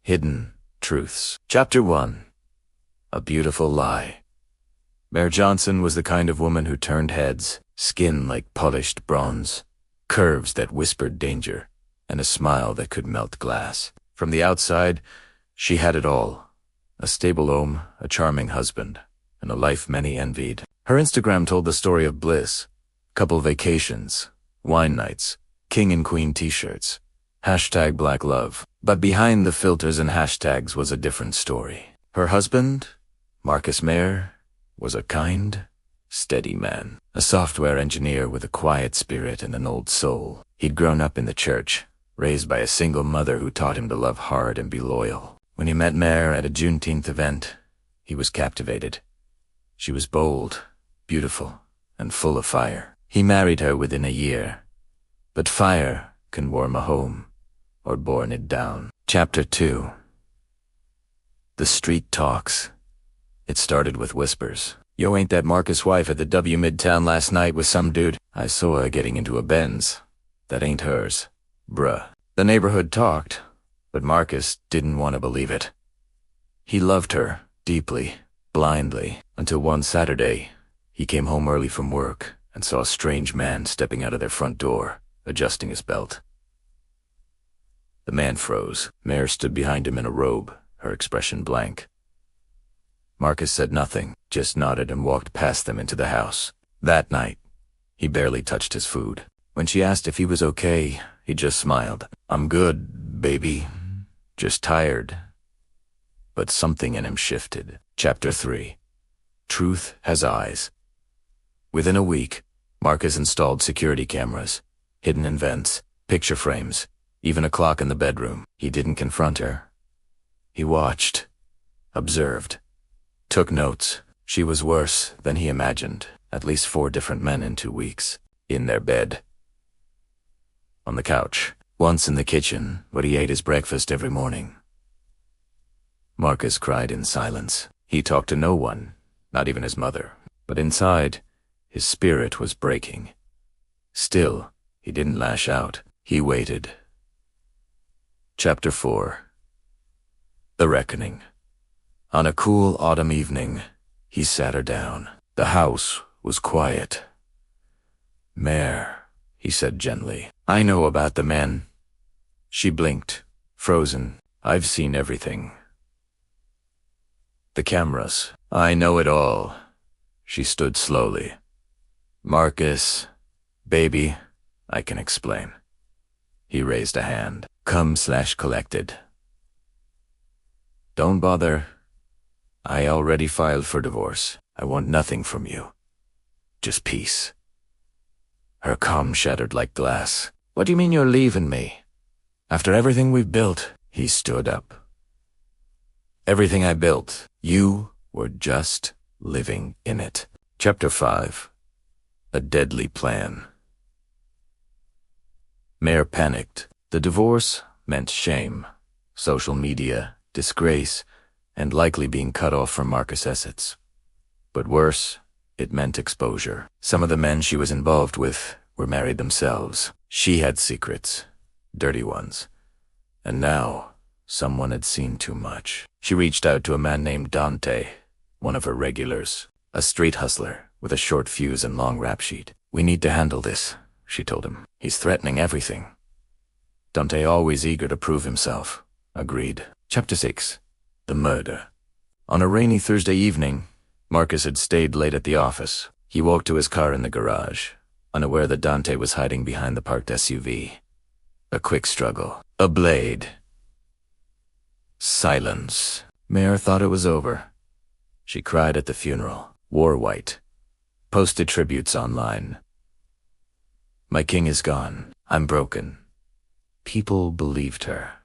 Hidden Truths. Chapter 1. A Beautiful Lie. Mare Johnson was the kind of woman who turned heads, skin like polished bronze, curves that whispered danger, and a smile that could melt glass. From the outside, she had it all. A stable home, a charming husband, and a life many envied. Her Instagram told the story of bliss, couple vacations, wine nights, king and queen t-shirts, #black love. But behind the filters and hashtags was a different story. Her husband, Marcus Mare, was a kind, steady man, a software engineer with a quiet spirit and an old soul. He'd grown up in the church, raised by a single mother who taught him to love hard and be loyal. When he met Mare at a Juneteenth event, he was captivated. She was bold, beautiful, and full of fire. He married her within a year. But fire can warm a home, or burn it down. Chapter 2. The street talks. It started with whispers. "Yo, ain't that Marcus' wife at the W Midtown last night with some dude? I saw her getting into a Benz. That ain't hers. Bruh." The neighborhood talked, but Marcus didn't want to believe it. He loved her, deeply, blindly, until one Saturday, he came home early from work and saw a strange man stepping out of their front door, adjusting his belt. The man froze. Mare stood behind him in a robe, her expression blank. Marcus said nothing, just nodded and walked past them into the house. That night, he barely touched his food. When she asked if he was okay, he just smiled. "I'm good, baby. Just tired." But something in him shifted. Chapter 3. Truth Has Eyes. Within a week, Marcus installed security cameras, hidden in vents, picture frames, even a clock in the bedroom. He didn't confront her. He watched, observed, took notes. She was worse than he imagined. At least 4 different men in 2 weeks. In their bed. On the couch. Once in the kitchen, where he ate his breakfast every morning. Marcus cried in silence. He talked to no one, not even his mother. But inside, his spirit was breaking. Still, he didn't lash out. He waited. Chapter 4. The Reckoning. On a cool autumn evening, he sat her down. The house was quiet. "Mare," he said gently, "I know about the men." She blinked, frozen. "I've seen everything." "The cameras. I know it all." She stood slowly. "Marcus, baby, I can explain." He raised a hand. Collected. "Don't bother. I already filed for divorce. I want nothing from you. Just peace." Her calm shattered like glass. "What do you mean you're leaving me? After everything we've built?" He stood up. "Everything I built, you were just living in it." Chapter 5. A Deadly Plan. Mare panicked. The divorce meant shame, social media, disgrace, and likely being cut off from Marcus' assets. But worse, it meant exposure. Some of the men she was involved with were married themselves. She had secrets, dirty ones. And now, someone had seen too much. She reached out to a man named Dante, one of her regulars, a street hustler with a short fuse and long rap sheet. "We need to handle this," she told him. "He's threatening everything." Dante, always eager to prove himself, agreed. Chapter 6. The Murder. On a rainy Thursday evening, Marcus had stayed late at the office. He walked to his car in the garage, unaware that Dante was hiding behind the parked SUV. A quick struggle. A blade. Silence. Mare thought it was over. She cried at the funeral, wore white, posted tributes online. "My king is gone. I'm broken." People believed her.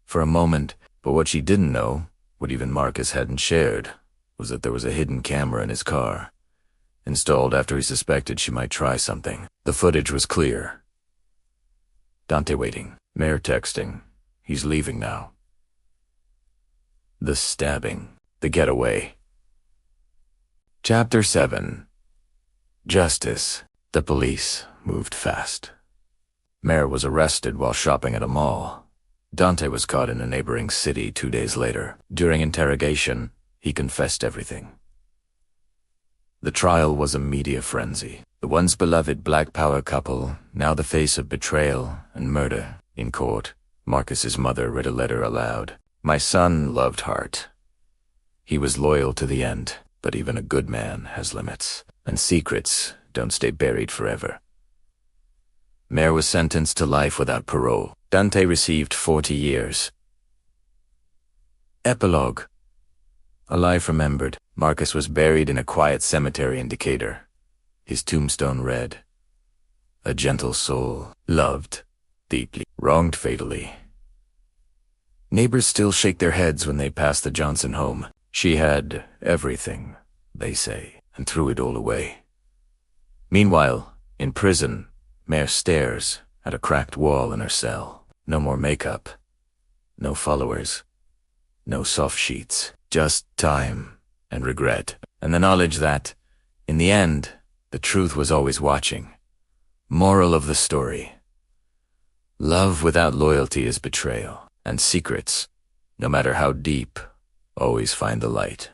For a moment, but what she didn't know, what even Marcus hadn't shared, was that there was a hidden camera in his car, installed after he suspected she might try something. The footage was clear. Dante waiting. Mare texting. He's leaving now. The stabbing. The getaway. Chapter 7. Justice. The police moved fast. Mare was arrested while shopping at a mall. Dante was caught in a neighboring city 2 days later. During interrogation, he confessed everything. The trial was a media frenzy. The once beloved Black Power couple, now the face of betrayal and murder. In court, Marcus's mother read a letter aloud. "My son loved Hart. He was loyal to the end, but even a good man has limits, and secrets don't stay buried forever." Mare was sentenced to life without parole. Dante received 40 years. Epilogue. A life remembered. Marcus was buried in a quiet cemetery in Decatur. His tombstone read, "A gentle soul, loved deeply, wronged fatally." Neighbors still shake their heads when they pass the Johnson home. She had everything, they say, and threw it all away. Meanwhile, in prison, Mare stares at a cracked wall in her cell. No more makeup, no followers, no soft sheets, just time and regret, and the knowledge that, in the end, the truth was always watching. Moral of the story: love without loyalty is betrayal, and secrets, no matter how deep, always find the light.